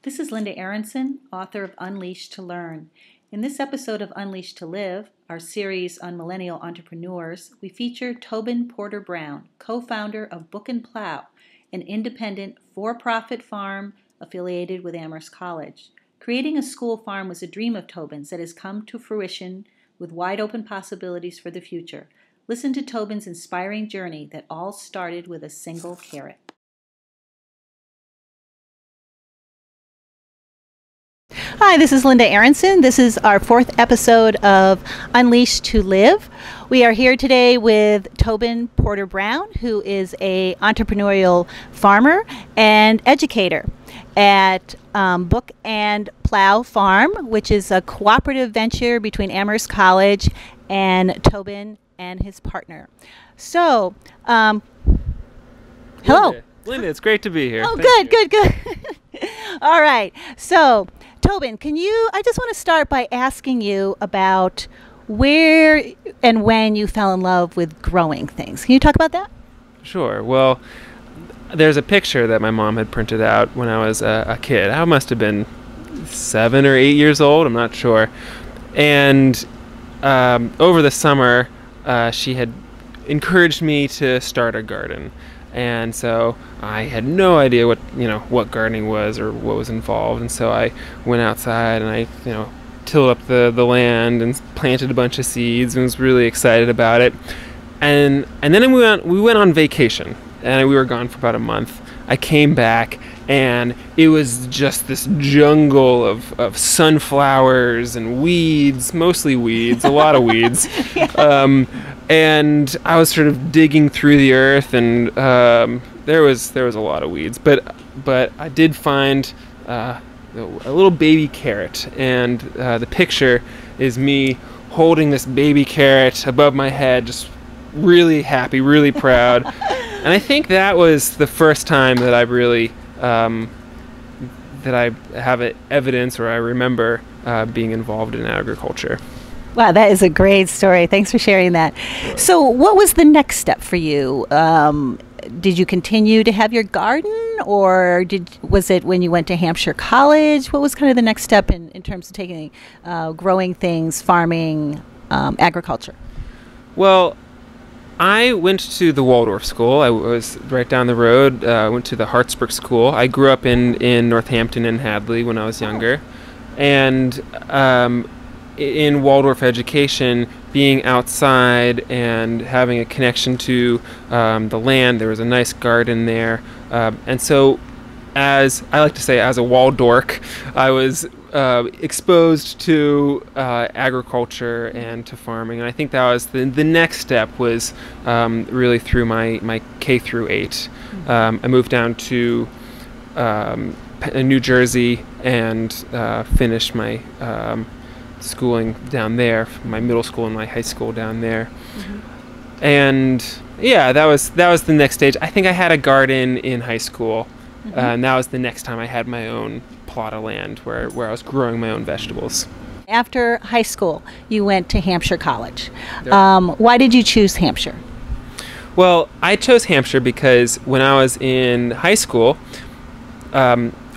This is Linda Aronson, author of Unleashed to Learn. In this episode of Unleashed to Live, our series on millennial entrepreneurs, we feature Tobin Porter Brown, co-founder of Book and Plow, an independent, for-profit farm affiliated with Amherst College. Creating a school farm was a dream of Tobin's that has come to fruition with wide-open possibilities for the future. Listen to Tobin's inspiring journey that all started with a single carrot. Hi, this is Linda Aronson. This is our fourth episode of Unleashed to Live. We are here today with Tobin Porter Brown, who is an entrepreneurial farmer and educator at Book and Plow Farm, which is a cooperative venture between Amherst College and Tobin and his partner. So, hello. Linda, it's great to be here. Oh, good. All right. So, Tobin, I just want to start by asking you about where and when you fell in love with growing things. Can you talk about that? Sure. Well, there's a picture that my mom had printed out when I was a kid. I must have been 7 or 8 years old. I'm not sure. And over the summer, she had encouraged me to start a garden. And so I had no idea what gardening was or what was involved. And so I went outside and I tilled up the land and planted a bunch of seeds and was really excited about it. And then we went on vacation, and we were gone for about a month. I came back, and it was just this jungle of sunflowers and weeds, mostly weeds, a lot of weeds. Yeah. And I was sort of digging through the earth, and there was a lot of weeds. But I did find a little baby carrot, and the picture is me holding this baby carrot above my head, just really happy, really proud. And I think that was the first time that I really that I have evidence, or I remember being involved in agriculture. Wow, that is a great story. Thanks for sharing that. Sure. So what was the next step for you? Did you continue to have your garden, or was it when you went to Hampshire College? What was kind of the next step in terms of taking growing things, farming, agriculture? Well, I went to the Waldorf school. I was right down the road. I went to the Hartsburg school. I grew up in Northampton and Hadley when I was younger. And in Waldorf education, being outside and having a connection to the land, there was a nice garden there. And so, as I like to say, as a Waldorf, I was exposed to agriculture and to farming. And I think that was the next step was really through my K through 8. I moved down to New Jersey and finished my schooling down there, my middle school and my high school down there. Mm-hmm. And yeah, that was the next stage. I think I had a garden in high school. Mm-hmm. And that was the next time I had my own plot of land where I was growing my own vegetables. After high school, you went to Hampshire College. Yep. Why did you choose Hampshire? Well, I chose Hampshire because when I was in high school,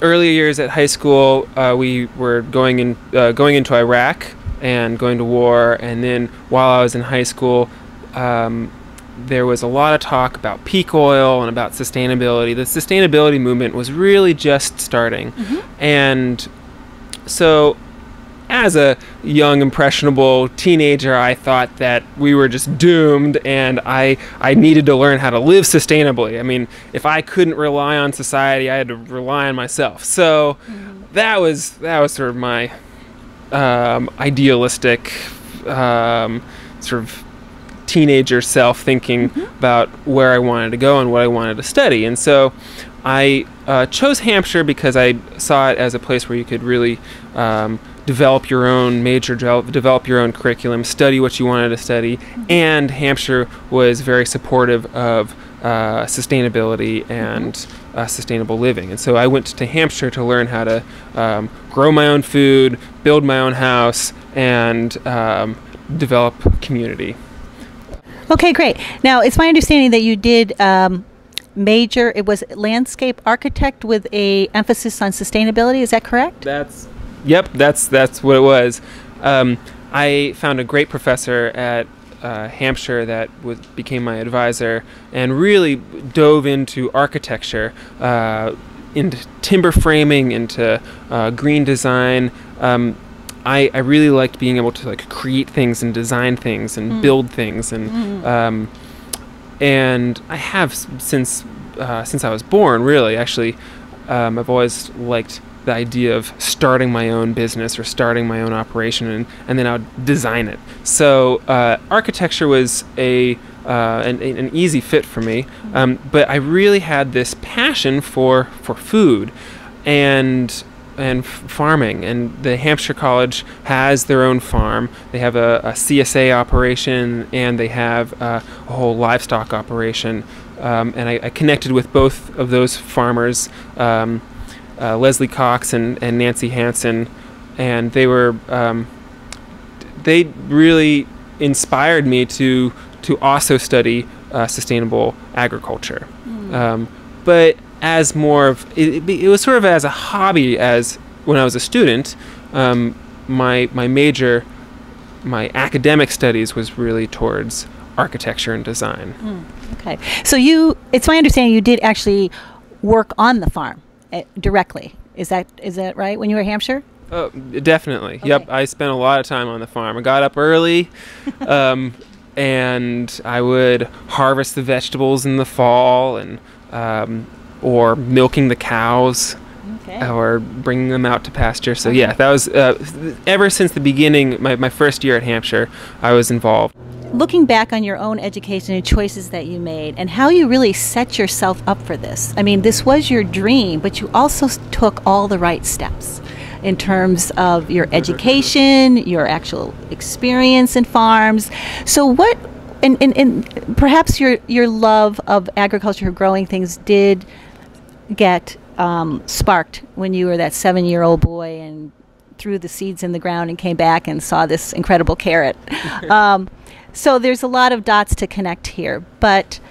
earlier years at high school, we were going into Iraq and going to war. And then while I was in high school, there was a lot of talk about peak oil and about sustainability. The sustainability movement was really just starting. Mm-hmm. And so as a young, impressionable teenager, I thought that we were just doomed, and I needed to learn how to live sustainably. I mean, if I couldn't rely on society, I had to rely on myself. So that was sort of my idealistic sort of teenager self thinking about where I wanted to go and what I wanted to study. And so I chose Hampshire because I saw it as a place where you could really develop your own major, develop your own curriculum, study what you wanted to study, and Hampshire was very supportive of sustainability and sustainable living. And so I went to Hampshire to learn how to grow my own food, build my own house, and develop community. Okay, great. Now, it's my understanding that you did major, it was landscape architect with a emphasis on sustainability. Is that correct? That's what it was. I found a great professor at Hampshire that became my advisor and really dove into architecture, into timber framing, into green design. I really liked being able to like create things and design things and build things, and I have since I was born. Really, actually, I've always liked the idea of starting my own business or starting my own operation, and then I would design it. So architecture was an easy fit for me, but I really had this passion for food and farming, and the Hampshire College has their own farm. They have a CSA operation, and they have a whole livestock operation, and I connected with both of those farmers, Leslie Cox and Nancy Hansen, and they really inspired me to also study sustainable agriculture. But as more of it was sort of as a hobby. As when I was a student, my major, my academic studies was really towards architecture and design. Okay, so it's my understanding you did actually work on the farm directly. Is that right? When you were at Hampshire? Oh, definitely. Okay. Yep, I spent a lot of time on the farm. I got up early, and I would harvest the vegetables in the fall, and or milking the cows, or bringing them out to pasture. So yeah, that was ever since the beginning. My first year at Hampshire, I was involved. Looking back on your own education and choices that you made and how you really set yourself up for this. I mean, this was your dream, but you also took all the right steps in terms of your education, your actual experience in farms. So what, and perhaps your love of agriculture, growing things, did get sparked when you were that 7-year-old boy and threw the seeds in the ground and came back and saw this incredible carrot. So there's a lot of dots to connect here, but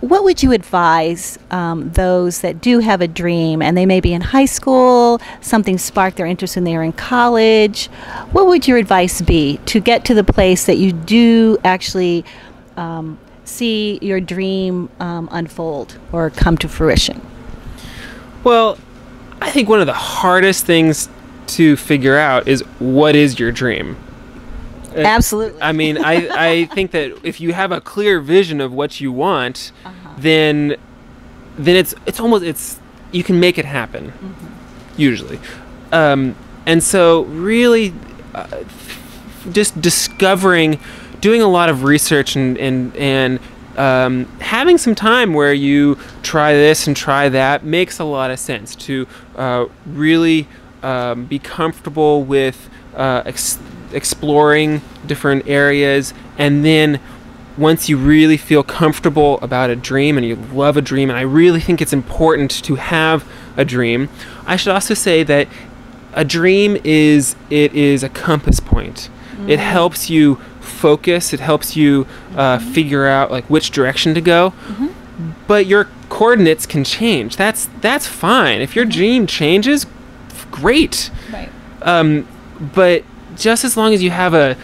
what would you advise those that do have a dream and they may be in high school, something sparked their interest when they were in college? What would your advice be to get to the place that you do actually see your dream unfold or come to fruition? Well, I think one of the hardest things to figure out is, what is your dream? Absolutely. I mean, I think that if you have a clear vision of what you want, then it's almost you can make it happen, usually. And so really just discovering, doing a lot of research and having some time where you try this and try that makes a lot of sense to really be comfortable with exploring different areas, and then once you really feel comfortable about a dream and you love a dream, and I really think it's important to have a dream. I should also say that a dream is a compass point. It helps you focus, it helps you figure out like which direction to go, but your coordinates can change. That's fine. If your dream changes, great. Right. But just as long as you have a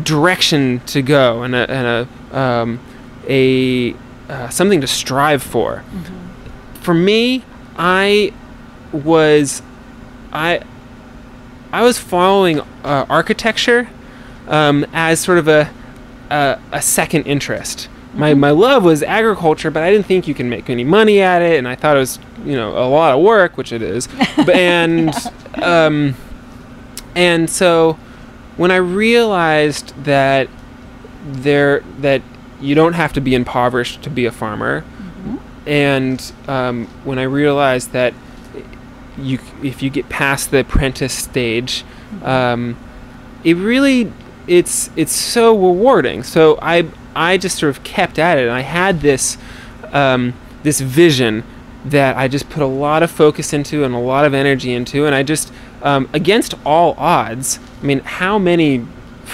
direction to go and a something to strive for. For me, I was following architecture as sort of a second interest. My love was agriculture, but I didn't think you can make any money at it, and I thought it was a lot of work, which it is. And so when I realized that you don't have to be impoverished to be a farmer, and when I realized that if you get past the apprentice stage, it's so rewarding. So I just sort of kept at it, and I had this vision that I just put a lot of focus into and a lot of energy into, and I just against all odds. I mean, how many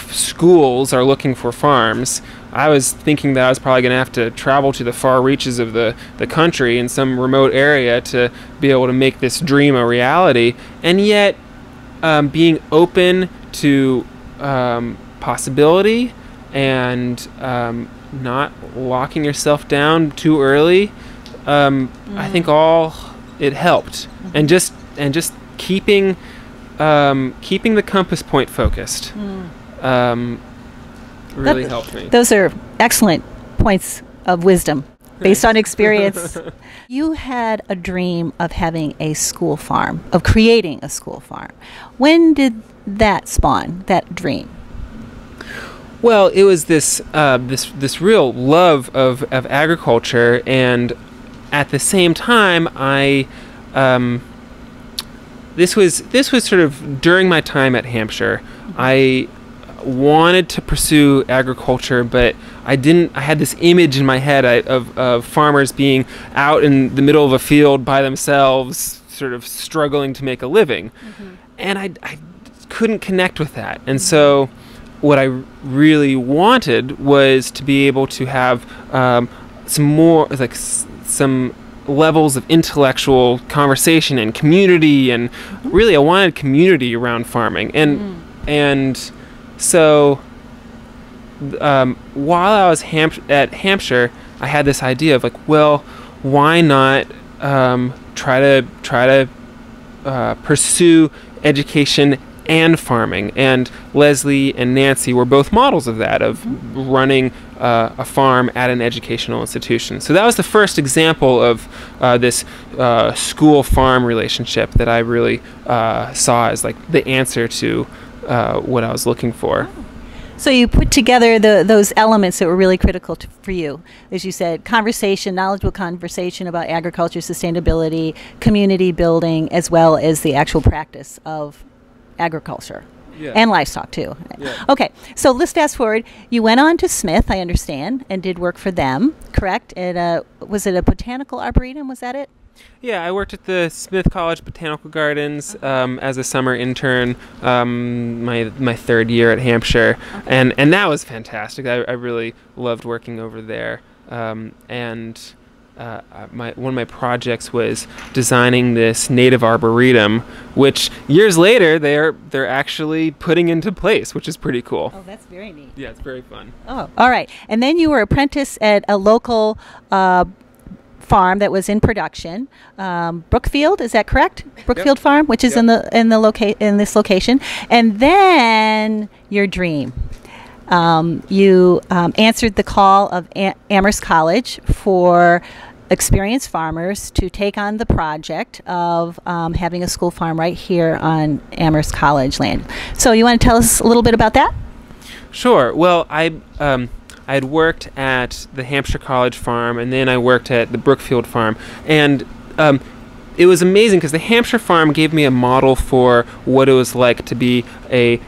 schools are looking for farms? I was thinking that I was probably going to have to travel to the far reaches of the country in some remote area to be able to make this dream a reality. And yet, being open to possibility and not locking yourself down too early, I think it helped. And just keeping the compass point focused really helped me. Those are excellent points of wisdom based on experience. You had a dream of having a school farm, of creating a school farm. When did that spawn, that dream? Well, it was this real love of agriculture, and at the same time, this was sort of during my time at Hampshire. I wanted to pursue agriculture, but I had this image in my head of farmers being out in the middle of a field by themselves, sort of struggling to make a living. And I couldn't connect with that. And so what I really wanted was to be able to have some levels of intellectual conversation and community, and really I wanted community around farming. And so while I was at Hampshire, I had this idea of well, why not try to pursue education and farming? And Leslie and Nancy were both models of that, of running a farm at an educational institution. So that was the first example of this school-farm relationship that I really saw as the answer to what I was looking for. So you put together those elements that were really critical for you. As you said, conversation, knowledgeable conversation about agriculture, sustainability, community building, as well as the actual practice of agriculture. Yeah. And livestock too. Yeah. Okay, so let's fast forward. You went on to Smith, I understand, and did work for them, correct? Was it a botanical arboretum? Was that it? Yeah, I worked at the Smith College Botanical Gardens as a summer intern, my third year at Hampshire, and that was fantastic. I really loved working over there, and one of my projects was designing this native arboretum, which years later they're actually putting into place, which is pretty cool. Oh, that's very neat. Yeah, it's very fun. Oh, all right. And then you were apprentice at a local farm that was in production, Brookfield, is that correct? Brookfield Farm, which is in this location. And then your dream. You answered the call of Amherst College for experienced farmers to take on the project of having a school farm right here on Amherst College land. So you want to tell us a little bit about that? Sure. Well, I had worked at the Hampshire College farm, and then I worked at the Brookfield farm, and it was amazing because the Hampshire farm gave me a model for what it was like to be a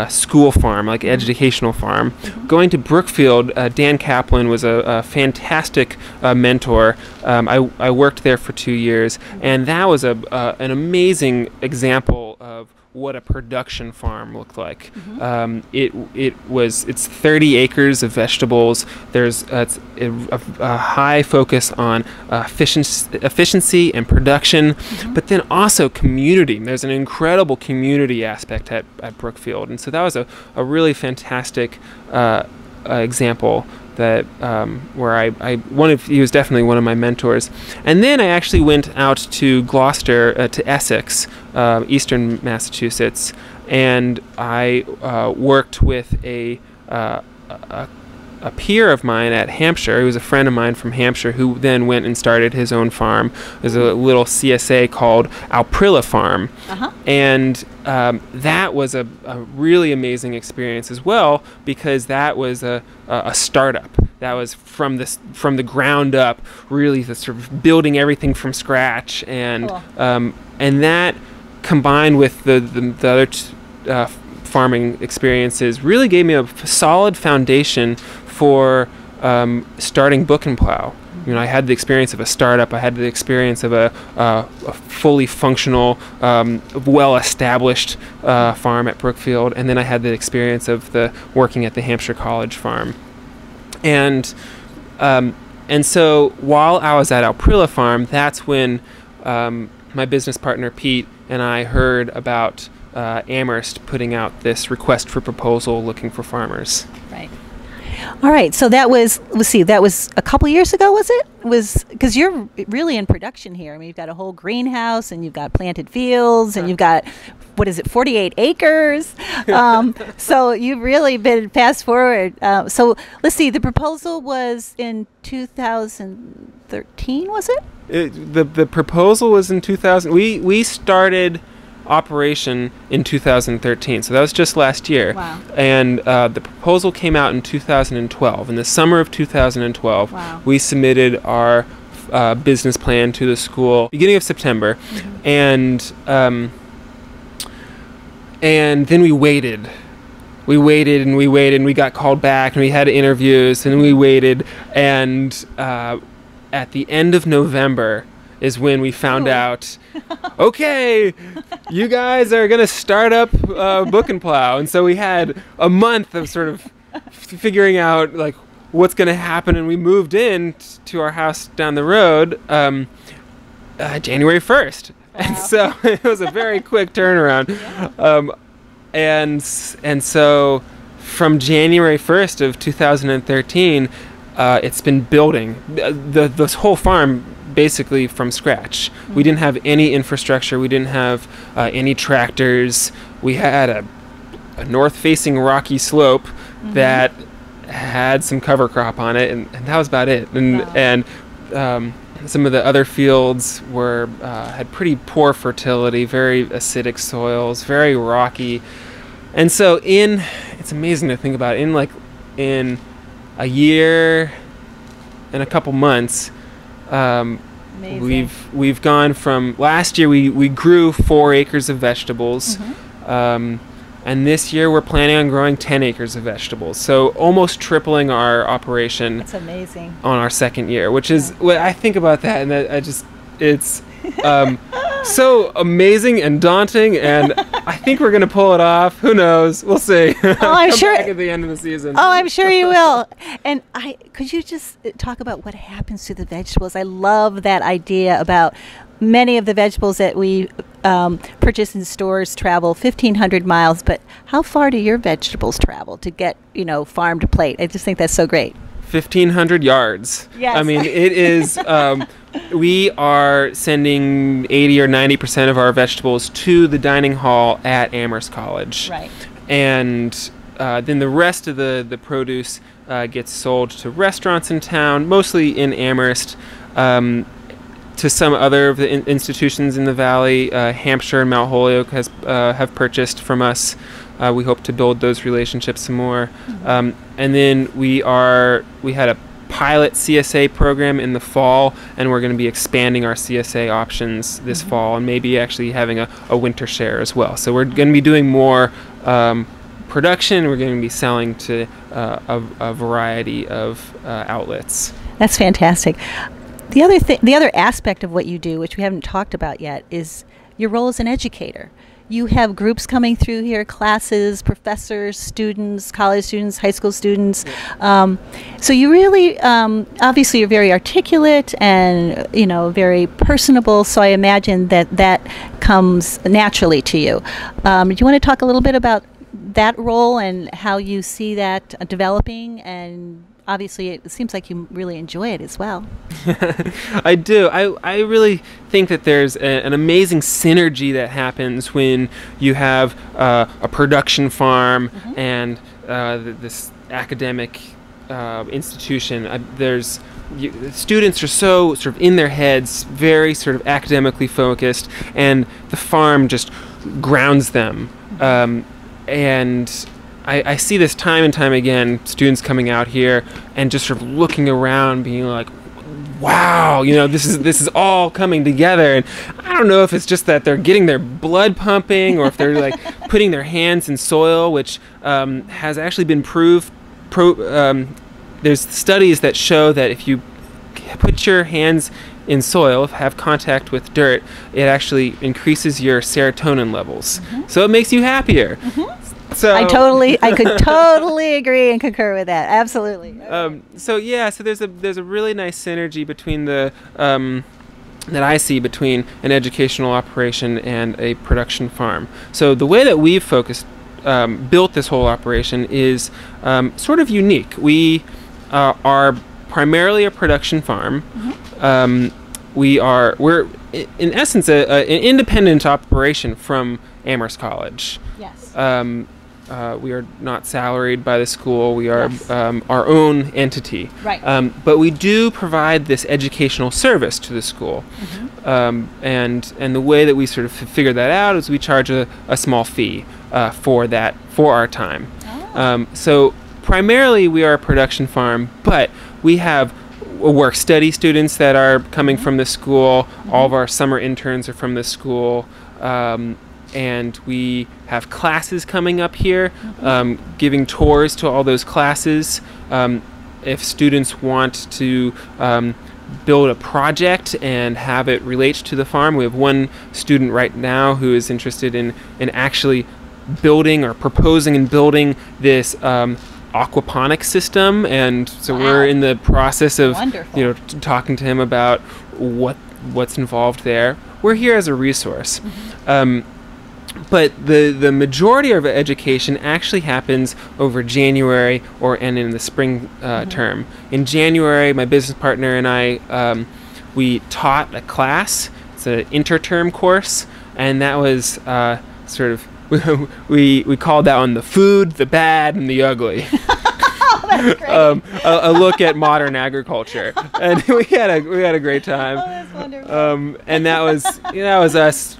school farm, like educational farm. Going to Brookfield, Dan Kaplan was a fantastic mentor. I worked there for 2 years, and that was an amazing example of what a production farm looked like. It's 30 acres of vegetables. There's a high focus on efficiency and production, but then also community. There's an incredible community aspect at Brookfield, and so that was a really fantastic example that where he was definitely one of my mentors. And then I actually went out to Gloucester, to Essex, eastern Massachusetts, and I worked with a peer of mine at Hampshire. He was a friend of mine from Hampshire who then went and started his own farm. There's a little CSA called Alprilla Farm. And that was a really amazing experience as well, because that was a startup. That was from the ground up, really the sort of building everything from scratch, and that combined with the other farming experiences really gave me a solid foundation for starting Book and Plow. You know, I had the experience of a startup. I had the experience of a fully functional, well-established farm at Brookfield, and then I had the experience of working at the Hampshire College farm. And so while I was at Aprila Farm, that's when my business partner Pete and I heard about Amherst putting out this request for proposal looking for farmers. Right. All right. So that was, let's see, that was a couple years ago, was it? Because you're really in production here. I mean, you've got a whole greenhouse and you've got planted fields and you've got, 48 acres? So you've really been fast forward. So let's see, the proposal was in 2013, was it? The proposal was in 2000. We started operation in 2013, so that was just last year. Wow. And the proposal came out in 2012. In the summer of 2012, wow. We submitted our business plan to the school beginning of September. Mm-hmm. And then we waited. We waited and we waited and we got called back and we had interviews and we waited, and at the end of November is when we found out, okay, you guys are going to start up Book and Plow. And so we had a month of sort of figuring out like what's going to happen, and we moved in to our house down the road January 1st. Wow. And so it was a very quick turnaround. Yeah. And so from January 1st of 2013, it's been building this whole farm basically from scratch. Mm-hmm. We didn't have any infrastructure. We didn't have any tractors. We had a north-facing rocky slope mm-hmm. that had some cover crop on it, and that was about it. And wow. and some of the other fields were had pretty poor fertility, very acidic soils, very rocky. And so it's amazing to think about it, in a year and a couple months, we've gone from last year we grew 4 acres of vegetables, mm-hmm. And this year we're planning on growing 10 acres of vegetables, so almost tripling our operation. That's amazing. On our second year, which is what I think about that, and it's so amazing and daunting, and I think we're gonna pull it off. Who knows? We'll see. Oh, I'm Come sure. Back at the end of the season. Oh, I'm sure you will. And could you just talk about what happens to the vegetables? I love that idea about many of the vegetables that we purchase in stores travel 1,500 miles, but how far do your vegetables travel to get, farm to plate? I just think that's so great. 1,500 yards. Yes. I mean, it is. We are sending 80 or 90% of our vegetables to the dining hall at Amherst College. Right. And then the rest of the produce gets sold to restaurants in town, mostly in Amherst, to some other of the institutions in the valley. Hampshire and Mount Holyoke have purchased from us. We hope to build those relationships some more. Mm-hmm. And then we had a pilot CSA program in the fall, and we're going to be expanding our CSA options this mm-hmm. fall, and maybe actually having a winter share as well. So we're going to be doing more production. We're going to be selling to a variety of outlets. That's fantastic. The other aspect of what you do, which we haven't talked about yet, is your role as an educator. You have groups coming through here, classes, professors, students, college students, high school students. So you really, obviously you're very articulate and, very personable. So I imagine that comes naturally to you. Do you want to talk a little bit about that role and how you see that developing? And obviously it seems like you really enjoy it as well. I do. I really think that there's an amazing synergy that happens when you have a production farm mm-hmm. and this academic institution. Students are so sort of in their heads, very sort of academically focused, and the farm just grounds them. Mm-hmm. And I see this time and time again, students coming out here and just sort of looking around, being like, wow, this is all coming together. And I don't know if it's just that they're getting their blood pumping, or if they're like putting their hands in soil, which has actually been proved. There's studies that show that if you put your hands in soil, have contact with dirt, it actually increases your serotonin levels. Mm-hmm. So it makes you happier. Mm-hmm. I could totally agree and concur with that. Absolutely. So there's a really nice synergy between that I see between an educational operation and a production farm. So the way that we've built this whole operation is sort of unique. We are primarily a production farm. We're in essence an independent operation from Amherst College. Yes. We are not salaried by the school. We are our own entity. Right. But we do provide this educational service to the school. And the way that we sort of figure that out is we charge a small fee for our time. Oh. So primarily we are a production farm, but we have work-study students that are coming from the school. All of our summer interns are from the school. And we have classes coming up here, giving tours to all those classes. If students want to build a project and have it relate to the farm, we have one student right now who is interested in actually building or proposing and building this aquaponics system, and so we're in the process of talking to him about what's involved there. We're here as a resource. But the majority of education actually happens over January and in the spring term. In January, my business partner and I, we taught a class. It's an interterm course, and that was sort of, we called that one the food, the bad, and the ugly. That's great. A look at modern agriculture, and we had a great time. Oh, that's wonderful. And that was us.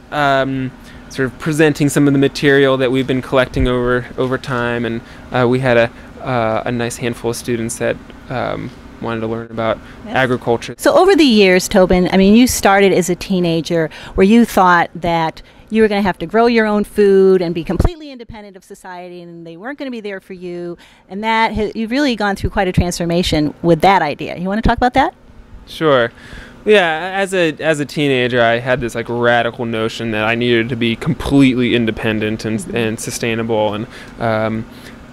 Sort of presenting some of the material that we've been collecting over time, and we had a nice handful of students that wanted to learn about agriculture. So over the years, Tobin, I mean, you started as a teenager where you thought that you were going to have to grow your own food and be completely independent of society, and they weren't going to be there for you, and you've really gone through quite a transformation with that idea. You want to talk about that? Sure. Yeah, as a teenager, I had this like radical notion that I needed to be completely independent and sustainable,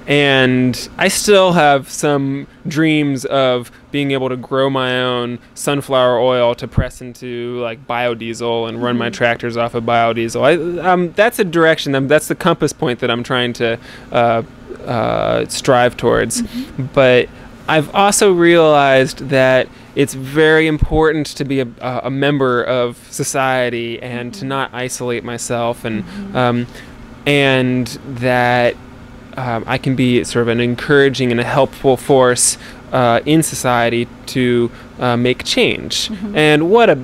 and I still have some dreams of being able to grow my own sunflower oil to press into like biodiesel and run my tractors off of biodiesel. That's a direction. That's the compass point that I'm trying to strive towards. But I've also realized that it's very important to be a member of society and to not isolate myself, and that I can be sort of an encouraging and a helpful force in society to make change. And what a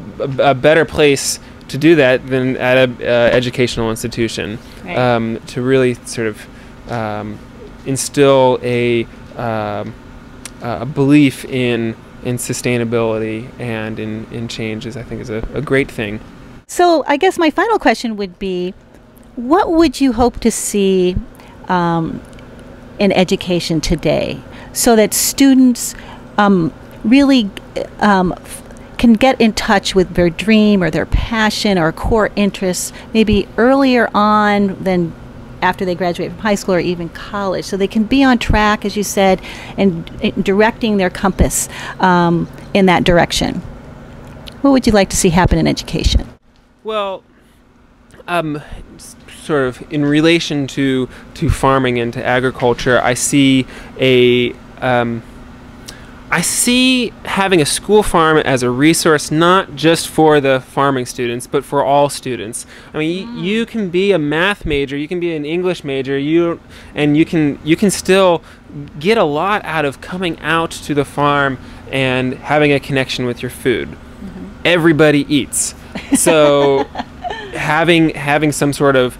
better place to do that than at an educational institution, to really sort of instill a belief in sustainability and in changes, I think is a great thing. So I guess my final question would be, what would you hope to see in education today so that students really can get in touch with their dream or their passion or core interests maybe earlier on than after they graduate from high school or even college, so they can be on track, as you said, and directing their compass in that direction? What would you like to see happen in education? Well, sort of in relation to farming and to agriculture, I see having a school farm as a resource not just for the farming students, but for all students. I mean, you can be a math major, you can be an English major, you can still get a lot out of coming out to the farm and having a connection with your food. Everybody eats, so having some sort of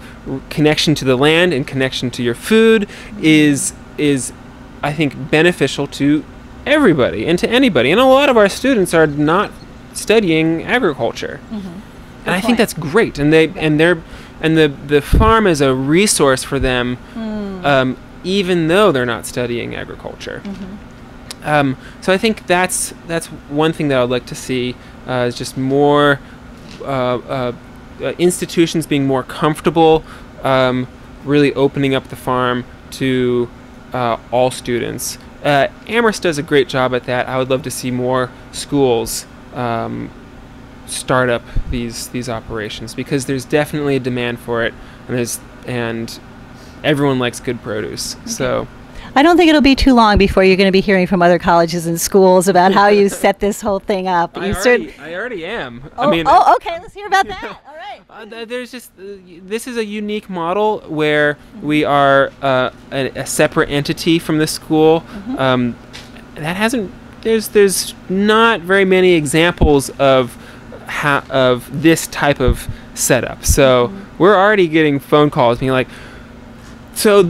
connection to the land and connection to your food is I think beneficial to everybody and to anybody, and a lot of our students are not studying agriculture, and I think that's great. And the farm is a resource for them, even though they're not studying agriculture. So I think that's one thing that I'd like to see, is just more institutions being more comfortable really opening up the farm to all students. Amherst does a great job at that. I would love to see more schools start up these operations, because there's definitely a demand for it, and everyone likes good produce. Okay. So I don't think it'll be too long before you're going to be hearing from other colleges and schools about how you set this whole thing up. I already am. Okay. Let's hear about that. All right. This is a unique model where we are a separate entity from the school. There's not very many examples of this type of setup. So we're already getting phone calls being like, So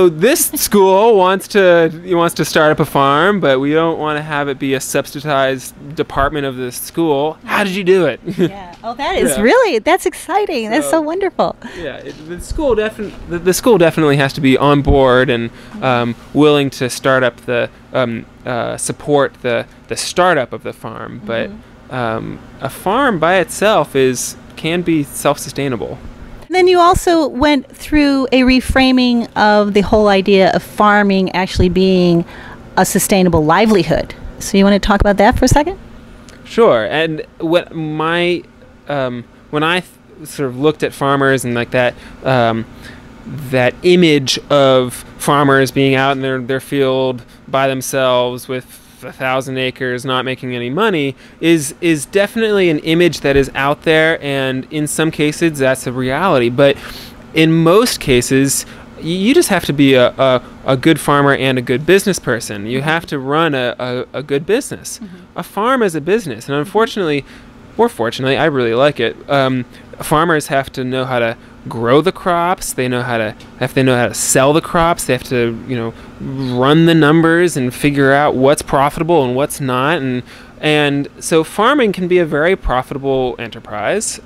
this school wants to start up a farm, but we don't want to have it be a subsidized department of the school. How did you do it? Yeah. Oh, that's exciting. That's so wonderful. Yeah, the school definitely has to be on board and willing to start up support the startup of the farm. But a farm by itself can be self-sustainable. Then you also went through a reframing of the whole idea of farming actually being a sustainable livelihood. So you want to talk about that for a second? Sure. And when I sort of looked at farmers and like that image of farmers being out in their field by themselves with 1,000 acres not making any money is definitely an image that is out there, and in some cases that's a reality. But in most cases, you just have to be a good farmer and a good business person. You have to run a good business. A farm is a business, and unfortunately, or fortunately, I really like it. Farmers have to know how to grow the crops. They have to know how to sell the crops. They have to, run the numbers and figure out what's profitable and what's not. And so farming can be a very profitable enterprise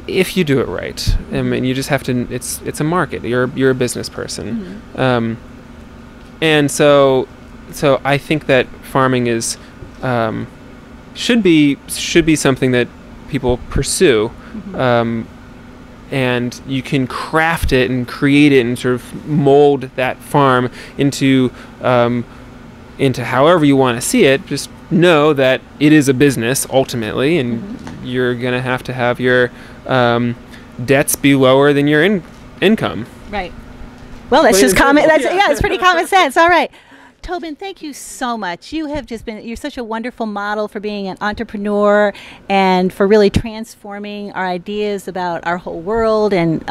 if you do it right. I mean, you just have to. It's a market. You're a business person, and so I think that farming should be something that people pursue. And you can craft it and create it and sort of mold that farm into however you want to see it. Just know that it is a business ultimately, and you're going to have your debts be lower than your income. Right. Well, that's just common. It's pretty common sense. All right. Tobin, thank you so much. You're such a wonderful model for being an entrepreneur and for really transforming our ideas about our whole world and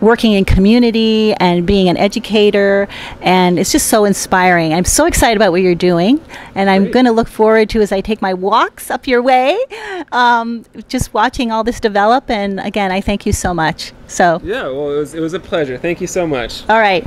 working in community and being an educator. And it's just so inspiring. I'm so excited about what you're doing. And I'm going to look forward to, as I take my walks up your way, just watching all this develop. And again, I thank you so much. So yeah, well, it was a pleasure. Thank you so much. All right.